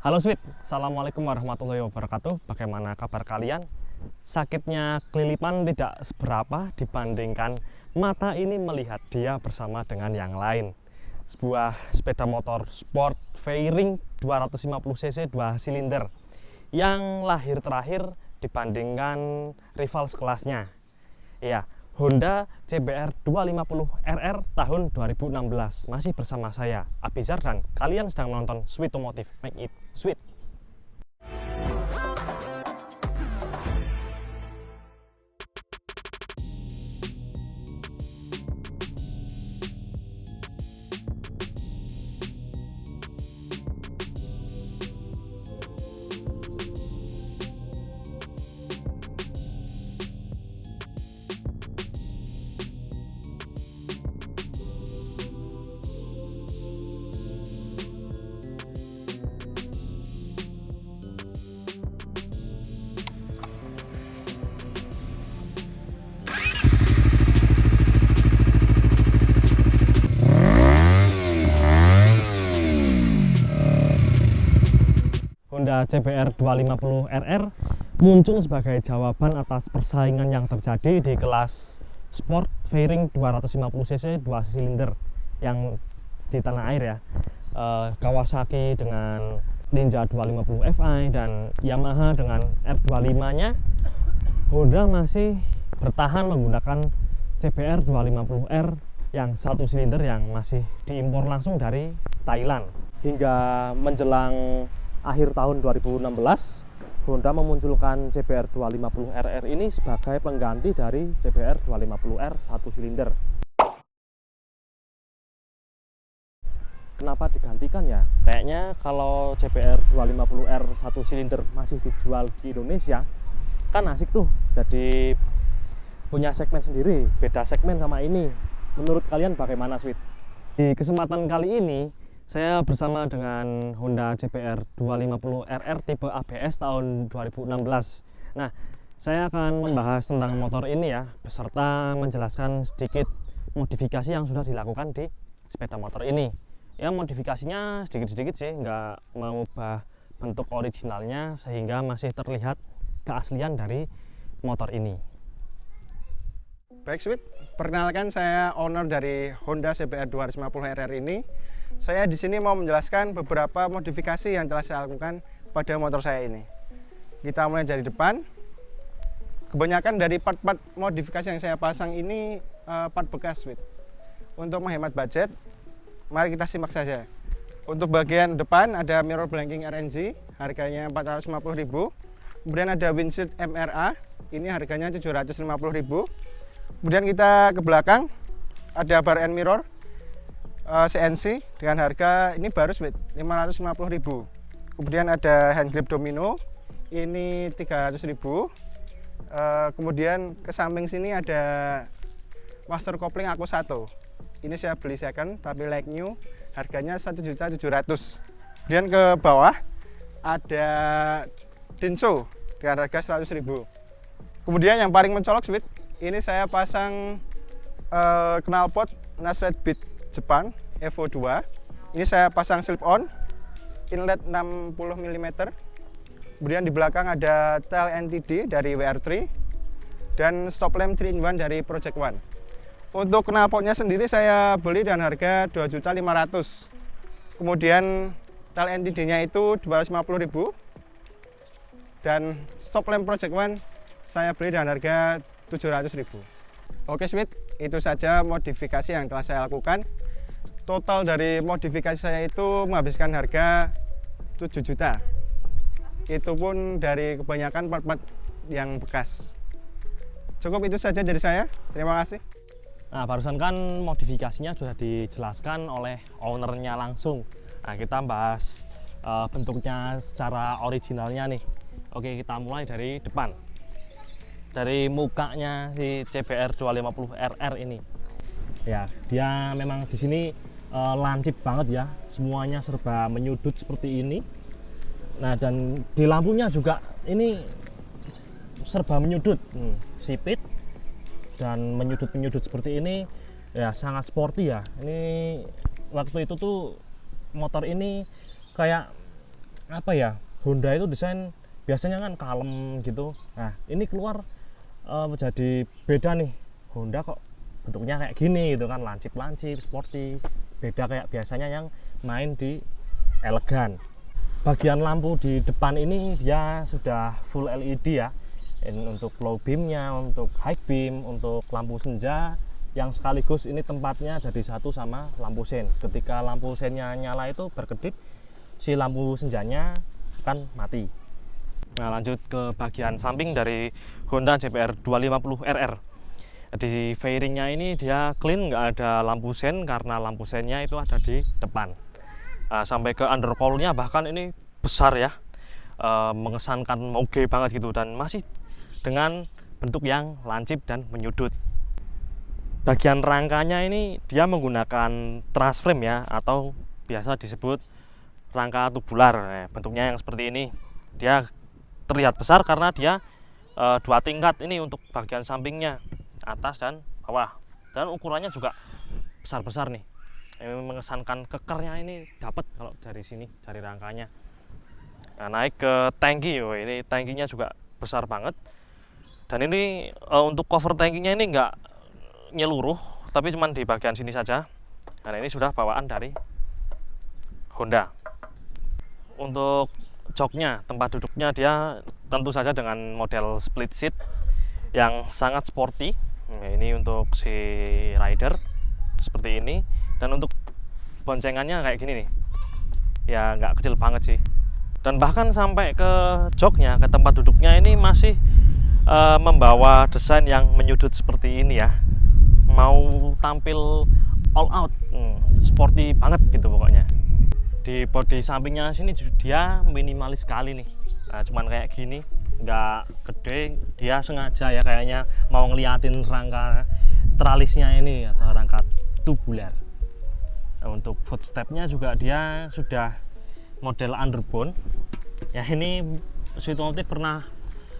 Halo Sweet, Assalamualaikum warahmatullahi wabarakatuh. Bagaimana kabar kalian? Sakitnya kelilipan tidak seberapa dibandingkan mata ini melihat dia bersama dengan yang lain. Sebuah sepeda motor sport fairing 250cc 2 silinder yang lahir terakhir dibandingkan rival sekelasnya. Ya, Honda CBR 250RR tahun 2016. Masih bersama saya, Abizar, dan kalian sedang menonton Sweet Otomotif. Make it sweet. Honda CBR 250RR muncul sebagai jawaban atas persaingan yang terjadi di kelas sport fairing 250cc 2 silinder yang di tanah air ya. Kawasaki dengan Ninja 250 Fi dan Yamaha dengan R25-nya. Honda masih bertahan menggunakan CBR 250R yang 1 silinder yang masih diimpor langsung dari Thailand. Hingga menjelang akhir tahun 2016, Honda memunculkan CBR 250RR ini sebagai pengganti dari CBR 250R 1 silinder. Kenapa digantikan ya? Kayaknya kalau CBR 250R 1 silinder masih dijual di Indonesia, kan asik tuh. Jadi punya segmen sendiri, beda segmen sama ini. Menurut kalian bagaimana, Sweet? Di kesempatan kali ini, saya bersama dengan Honda CBR 250RR tipe ABS tahun 2016. Nah, saya akan membahas tentang motor ini ya, beserta menjelaskan sedikit modifikasi yang sudah dilakukan di sepeda motor ini. Ya, modifikasinya sedikit-sedikit sih, nggak mengubah bentuk originalnya sehingga masih terlihat keaslian dari motor ini. Baik Sweet, perkenalkan saya owner dari Honda CBR 250RR ini. Saya di sini mau menjelaskan beberapa modifikasi yang telah saya lakukan pada motor saya ini. Kita mulai dari depan. Kebanyakan dari part-part modifikasi yang saya pasang ini part bekas, Sweet. Untuk menghemat budget, mari kita simak saja. Untuk bagian depan ada mirror blanking RNG, harganya 450.000. Kemudian ada windshield MRA, ini harganya 750.000. Kemudian kita ke belakang, ada bar end mirror CNC dengan harga ini baru Sweet 550.000. Kemudian ada hand grip domino, ini 300.000. Kemudian ke samping sini ada master coupling aku 1. Ini saya beli second tapi like new, harganya 1.700.000. Kemudian ke bawah ada Denso dengan harga 100.000. Kemudian yang paling mencolok Sweet, ini saya pasang knalpot Nasred Beat Jepang Evo 2. Ini saya pasang slip on, inlet 60 mm. Kemudian di belakang ada tail NTD dari WR3 dan stop lamp 3-in-1 dari Project One. Untuk knalpotnya sendiri saya beli dengan harga 2.500.000. Kemudian tail NTD-nya itu 250.000 dan stop lamp Project One saya beli dengan harga 700.000. Oke Sweet, itu saja modifikasi yang telah saya lakukan. Total dari modifikasi saya itu menghabiskan harga 7 juta. Itu pun dari kebanyakan part-part yang bekas. Cukup itu saja dari saya. Terima kasih. Nah, barusan kan modifikasinya sudah dijelaskan oleh ownernya langsung. Nah, kita bahas bentuknya secara originalnya nih. Oke, kita mulai dari depan. Dari mukanya si CBR 250RR ini. Ya, dia memang di sini lancip banget ya. Semuanya serba menyudut seperti ini. Nah, dan di lampunya juga ini serba menyudut. Sipit dan menyudut-menyudut seperti ini ya, sangat sporty ya. Ini waktu itu tuh motor ini kayak apa ya, Honda itu desain biasanya kan kalem gitu. Nah ini keluar menjadi beda nih, Honda kok bentuknya kayak gini gitu kan, lancip-lancip, sporty, beda kayak biasanya yang main di elegan. Bagian lampu di depan ini dia sudah full LED ya, untuk low beamnya, untuk high beam, untuk lampu senja yang sekaligus ini tempatnya jadi satu sama lampu sen. Ketika lampu sennya nyala itu berkedip, si lampu senjanya akan mati. Nah lanjut ke bagian samping dari Honda CBR 250 RR. Di fairingnya ini dia clean, nggak ada lampu sen karena lampu sennya itu ada di depan. Sampai ke undercowl-nya bahkan ini besar ya, mengesankan moge banget gitu, dan masih dengan bentuk yang lancip dan menyudut. Bagian rangkanya ini dia menggunakan truss frame ya, atau biasa disebut rangka tubular. Bentuknya yang seperti ini, dia terlihat besar karena dia dua tingkat ini untuk bagian sampingnya, atas dan bawah, dan ukurannya juga besar-besar nih. Mengesankan kekernya ini dapat kalau dari sini, dari rangkanya. Nah, naik ke tangki, ini tangkinya juga besar banget, dan ini untuk cover tangkinya ini enggak nyeluruh, tapi cuman di bagian sini saja. Nah ini sudah bawaan dari Honda. Untuk joknya, tempat duduknya dia tentu saja dengan model split seat yang sangat sporty. Nah, ini untuk si rider seperti ini, dan untuk boncengannya kayak gini nih, ya nggak kecil banget sih. Dan bahkan sampai ke joknya, ke tempat duduknya ini masih membawa desain yang menyudut seperti ini ya. Mau tampil all out, sporty banget gitu pokoknya. Di bodi sampingnya sini dia minimalis sekali nih, nah, cuman kayak gini, nggak gede. Dia sengaja ya kayaknya mau ngeliatin rangka tralisnya ini atau rangka tubular. Nah, untuk footstepnya juga dia sudah model underbone ya. Ini Sweet Motif pernah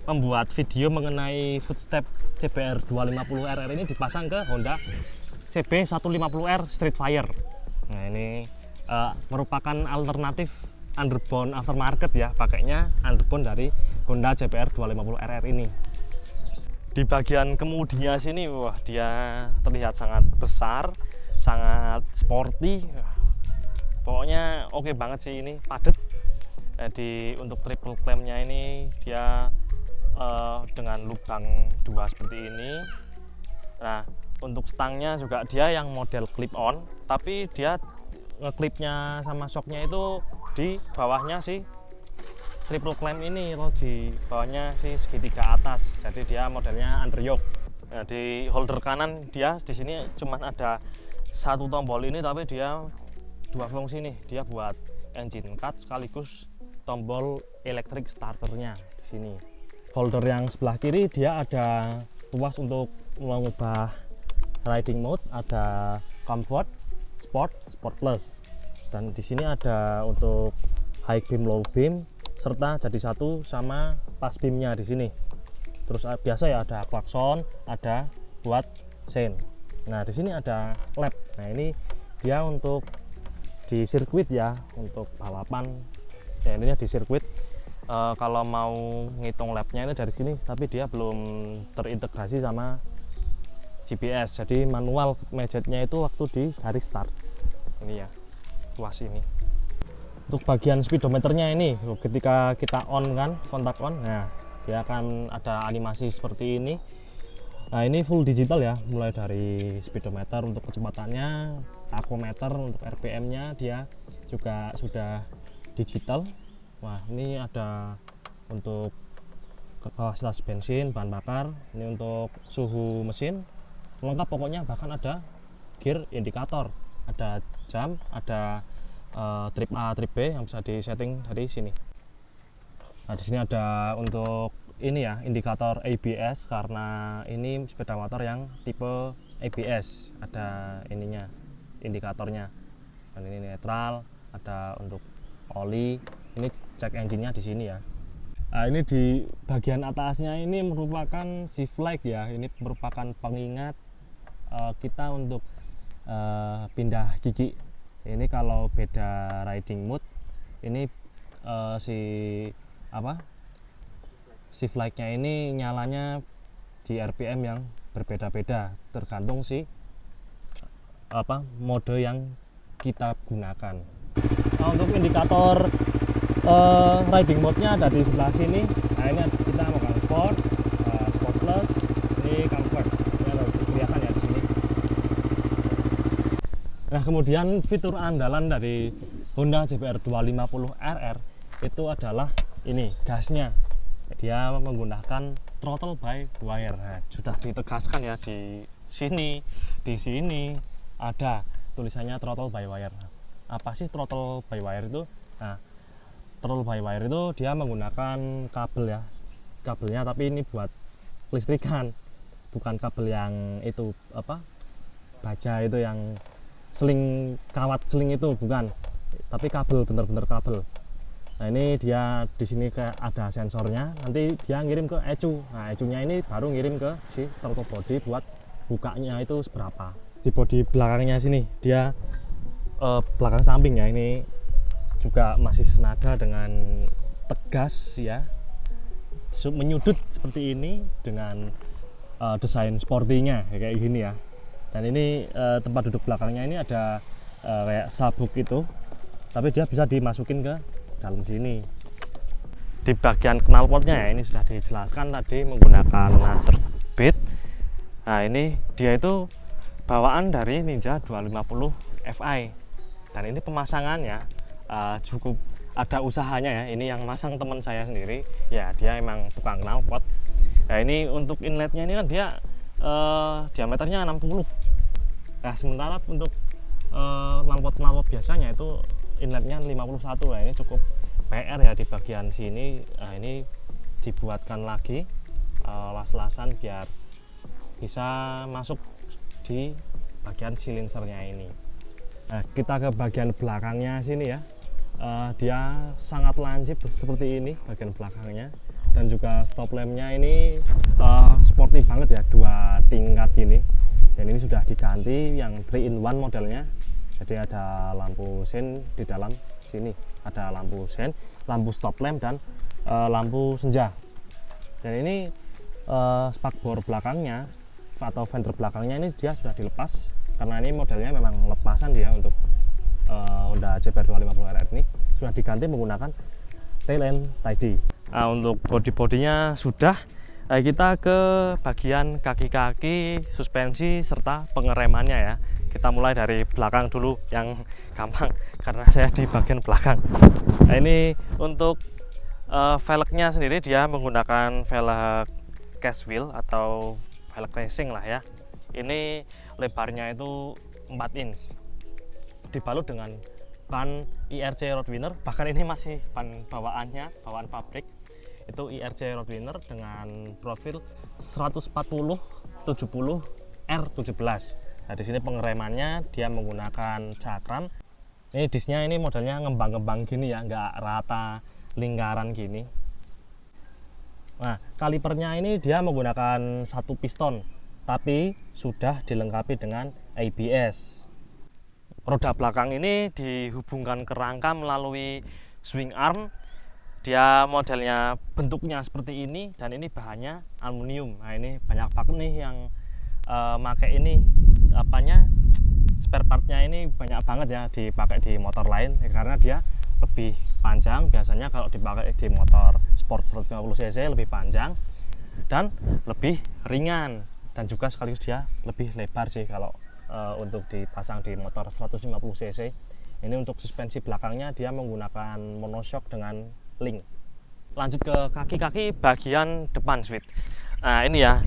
membuat video mengenai footstep CBR 250 RR ini dipasang ke Honda CB 150R Streetfire. Nah ini merupakan alternatif underbone aftermarket ya, pakainya underbone dari Honda CBR 250 RR ini. Di bagian kemudinya sini, wah dia terlihat sangat besar, sangat sporty. Pokoknya oke banget sih, ini padat. Untuk triple clampnya ini dia dengan lubang 2 seperti ini. Nah untuk stangnya juga dia yang model clip on, tapi dia ngeklipnya sama shocknya itu di bawahnya sih triple clamp ini, loh, di bawahnya sih segitiga atas, jadi dia modelnya under yoke. Nah, di holder kanan dia di sini cuman ada satu tombol ini, tapi dia dua fungsi nih, dia buat engine cut sekaligus tombol electric starternya di sini. Holder yang sebelah kiri dia ada tuas untuk mengubah riding mode, ada comfort, sport, sport plus, dan di sini ada untuk high beam, low beam, serta jadi satu sama pas beamnya di sini. Terus biasa ya ada klakson, ada buat sein. Nah di sini ada lap. Nah ini dia untuk di sirkuit ya, untuk balapan. Ya intinya di sirkuit. Kalau mau ngitung lapnya ini dari sini, tapi dia belum terintegrasi sama GPS, jadi manual gadgetnya itu waktu di garis start. Ini ya, tuas ini. Untuk bagian speedometernya ini, ketika kita on kan, kontak on, nah dia akan ada animasi seperti ini. Nah ini full digital ya, mulai dari speedometer untuk kecepatannya, tachometer untuk RPM-nya dia juga sudah digital. Wah ini ada untuk kapasitas bensin, bahan bakar, ini untuk suhu mesin, lengkap pokoknya. Bahkan ada gear indikator, ada jam, ada trip A, trip B yang bisa disetting dari sini. Nah di sini ada untuk ini ya, indikator ABS, karena ini sepeda motor yang tipe ABS, ada ininya, indikatornya. Dan ini netral, ada untuk oli. Ini cek engine-nya di sini ya. Nah, ini di bagian atasnya ini merupakan shift light ya. Ini merupakan pengingat kita untuk pindah gigi. Ini kalau beda riding mode, ini si flagnya ini nyalanya di RPM yang berbeda-beda tergantung si mode yang kita gunakan. Nah, untuk indikator riding mode-nya ada di sebelah sini. Nah, ini kita menggunakan sport, sport plus, ini comfort. Ini ada kelihatan ya di sini. Nah, kemudian fitur andalan dari Honda JBR 250 RR itu adalah ini gasnya. Dia menggunakan throttle by wire. Nah, sudah ditegaskan ya di sini ada tulisannya throttle by wire. Apa sih throttle by wire itu? Nah, throttle by wire itu dia menggunakan kabel ya, kabelnya tapi ini buat kelistrikan, bukan kabel yang itu baja itu yang seling, kawat seling itu bukan, tapi kabel, bener-bener kabel. Nah, ini dia di sini kayak ada sensornya, nanti dia ngirim ke ECU. Nah, ECU-nya ini baru ngirim ke si throttle body buat bukanya itu seberapa. Di bodi belakangnya sini dia belakang samping ya, ini juga masih senada dengan tegas ya, menyudut seperti ini dengan desain sportinya kayak gini ya. Dan ini tempat duduk belakangnya ini ada kayak sabuk itu, tapi dia bisa dimasukin ke dalam sini. Di bagian knalpotnya ya, ini sudah dijelaskan tadi menggunakan laser bead. Nah, ini dia itu bawaan dari Ninja 250 Fi, dan ini pemasangannya cukup ada usahanya ya. Ini yang masang teman saya sendiri ya, dia emang tukang knalpot. Nah, ini untuk inletnya ini kan dia diameternya 60. Nah, sementara untuk knalpot biasanya itu inletnya 51. Nah, ini cukup PR ya di bagian sini. Nah, ini dibuatkan lagi las-lasan biar bisa masuk di bagian silinsernya ini. Nah, kita ke bagian belakangnya sini ya. Dia sangat lancip seperti ini bagian belakangnya, dan juga stop lampnya ini sporty banget ya, 2 tingkat gini. Dan ini sudah diganti yang 3-in-1 modelnya. Jadi ada lampu sein di dalam sini, ada lampu sein, lampu stop lamp, dan lampu senja. Dan ini spakbor belakangnya atau fender belakangnya ini dia sudah dilepas, karena ini modelnya memang lepasan dia untuk Honda JBR 250 RR ini sudah diganti menggunakan tail and tidy. Nah, untuk bodi-bodinya sudah. Kita ke bagian kaki-kaki, suspensi, serta pengeremannya ya. Kita mulai dari belakang dulu yang gampang karena saya di bagian belakang. Nah, ini untuk velgnya sendiri dia menggunakan velg cash wheel atau velg racing lah ya. Ini lebarnya itu 4 inch, dibalut dengan ban IRC Roadwinner. Bahkan ini masih ban bawaan pabrik, itu IRC Roadwinner dengan profil 140/70 R17. Nah, di sini pengeremannya dia menggunakan cakram. Ini disnya ini modelnya ngembang-ngembang gini ya, nggak rata lingkaran gini. Nah, kalipernya ini dia menggunakan 1 piston, tapi sudah dilengkapi dengan ABS. Roda belakang ini dihubungkan ke rangka melalui swing arm. Dia modelnya bentuknya seperti ini, dan ini bahannya aluminium. Nah, ini banyak banget nih yang pakai ini spare partnya ini banyak banget ya dipakai di motor lain, karena dia lebih panjang. Biasanya kalau dipakai di motor sport 150 cc lebih panjang dan lebih ringan, dan juga sekaligus dia lebih lebar sih kalau untuk dipasang di motor 150 cc. Ini untuk suspensi belakangnya dia menggunakan monoshock dengan link. Lanjut ke kaki-kaki bagian depan Sweet. Nah, ini ya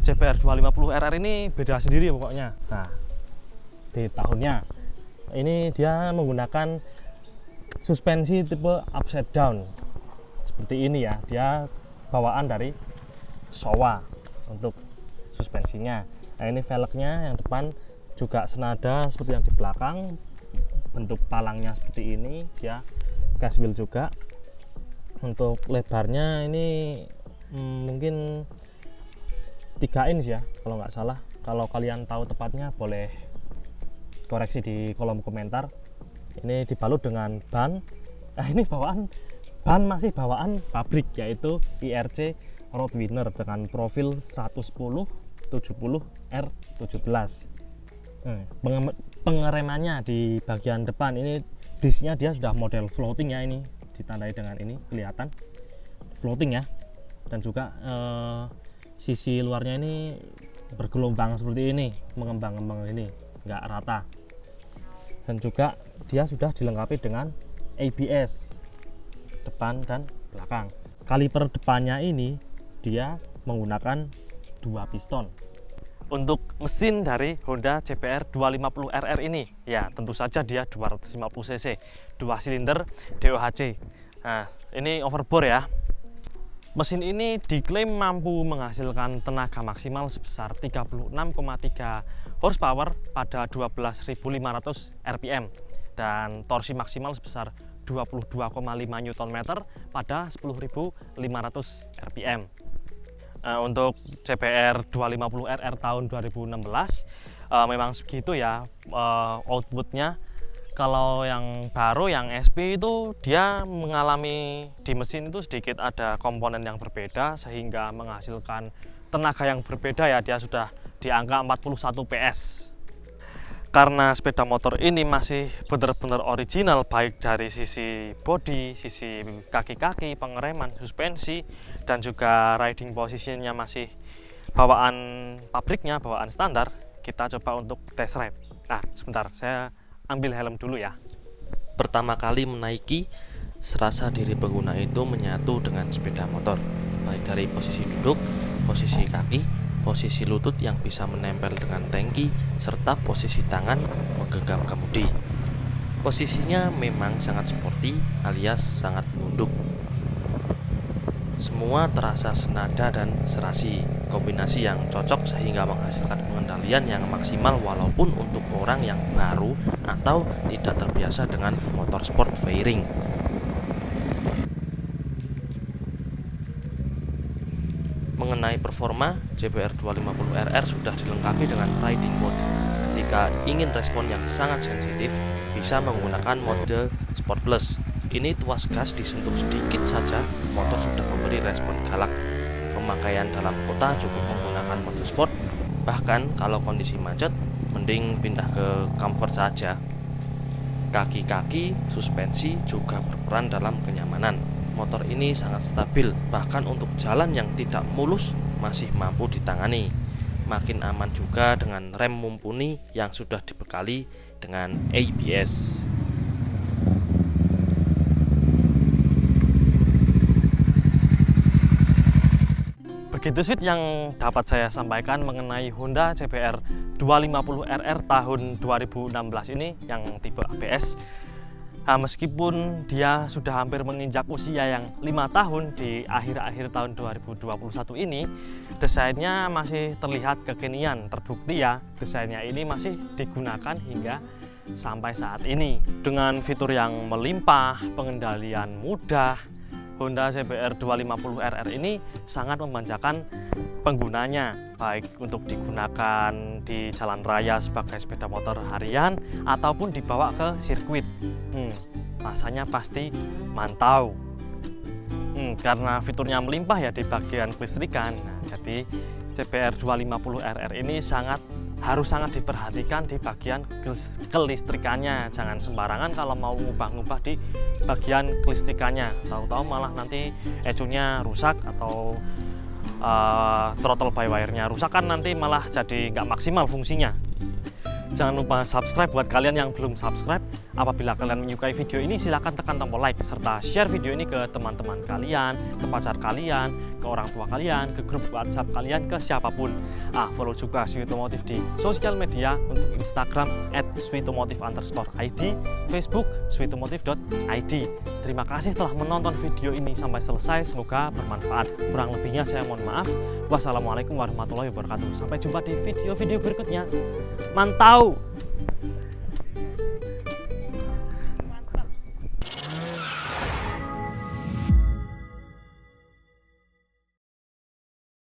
JBR 250 RR ini beda sendiri pokoknya. Nah, di tahunnya ini dia menggunakan suspensi tipe upside down seperti ini ya. Dia bawaan dari Showa untuk suspensinya. Nah, ini velgnya yang depan juga senada seperti yang di belakang, bentuk palangnya seperti ini, dia cash wheel juga. Untuk lebarnya ini mungkin 3 inch ya kalau nggak salah. Kalau kalian tahu tepatnya boleh koreksi di kolom komentar. Ini dibalut dengan ban Nah ini ban masih bawaan pabrik, yaitu IRC Roadwinner dengan profil 110 70 R17. Pengeremannya di bagian depan ini disknya dia sudah model floating ya, ini ditandai dengan ini kelihatan floating ya, dan juga sisi luarnya ini bergelombang seperti ini, mengembang-ngembang ini, enggak rata. Dan juga dia sudah dilengkapi dengan ABS depan dan belakang. Kaliper depannya ini dia menggunakan 2 piston. Untuk mesin dari Honda CBR 250RR ini, ya tentu saja dia 250 cc, 2 silinder DOHC. Nah, ini overbore ya. Mesin ini diklaim mampu menghasilkan tenaga maksimal sebesar 36,3 horsepower pada 12.500 rpm dan torsi maksimal sebesar 22,5 Nm pada 10.500 rpm. Untuk CBR 250RR tahun 2016 memang segitu ya outputnya. Kalau yang baru, yang SP itu dia mengalami di mesin itu sedikit ada komponen yang berbeda sehingga menghasilkan tenaga yang berbeda ya, dia sudah di angka 41 PS. Karena sepeda motor ini masih benar-benar original, baik dari sisi bodi, sisi kaki-kaki, pengereman, suspensi, dan juga riding posisinya masih bawaan pabriknya, bawaan standar, kita coba untuk test ride. Nah, sebentar, saya ambil helm dulu ya. Pertama kali menaiki, serasa diri pengguna itu menyatu dengan sepeda motor, baik dari posisi duduk, posisi kaki, posisi lutut yang bisa menempel dengan tangki, serta posisi tangan menggenggam kemudi. Posisinya memang sangat sporty alias sangat menunduk. Semua terasa senada dan serasi, kombinasi yang cocok sehingga menghasilkan pengendalian yang maksimal walaupun untuk orang yang baru atau tidak terbiasa dengan motor sport fairing. Mengenai performa, CBR 250RR sudah dilengkapi dengan riding mode. Ketika ingin respon yang sangat sensitif, bisa menggunakan mode Sport Plus. Ini tuas gas disentuh sedikit saja, motor sudah memberi respon galak. Pemakaian dalam kota cukup menggunakan mode Sport. Bahkan kalau kondisi macet, mending pindah ke comfort saja. Kaki-kaki, suspensi juga berperan dalam kenyamanan. Motor ini sangat stabil, bahkan untuk jalan yang tidak mulus masih mampu ditangani. Makin aman juga dengan rem mumpuni yang sudah dibekali dengan ABS. Begitu sweet yang dapat saya sampaikan mengenai Honda CBR 250RR tahun 2016 ini yang tipe ABS. Nah, meskipun dia sudah hampir menginjak usia yang 5 tahun di akhir-akhir tahun 2021 ini, desainnya masih terlihat kekinian, terbukti ya desainnya ini masih digunakan hingga sampai saat ini. Dengan fitur yang melimpah, pengendalian mudah, Honda CBR 250RR ini sangat memanjakan penggunanya, baik untuk digunakan di jalan raya sebagai sepeda motor harian ataupun dibawa ke sirkuit. Rasanya pasti mantau. Karena fiturnya melimpah ya di bagian kelistrikan. Nah, jadi CBR 250RR ini harus sangat diperhatikan di bagian kelistrikannya. Jangan sembarangan kalau mau ngubah-ngubah di bagian kelistrikannya. Tahu-tahu malah nanti ecunya rusak atau throttle by wire-nya rusak, kan nanti malah jadi nggak maksimal fungsinya. Jangan lupa subscribe buat kalian yang belum subscribe. Apabila kalian menyukai video ini, silahkan tekan tombol like serta share video ini ke teman-teman kalian, ke pacar kalian, ke orang tua kalian, ke grup WhatsApp kalian, ke siapapun. Follow juga Sweetomotive di sosial media untuk Instagram @sweetomotive_id, Facebook sweetomotive.id. Terima kasih telah menonton video ini sampai selesai, semoga bermanfaat. Kurang lebihnya saya mohon maaf. Wassalamualaikum warahmatullahi wabarakatuh. Sampai jumpa di video-video berikutnya. Mantau!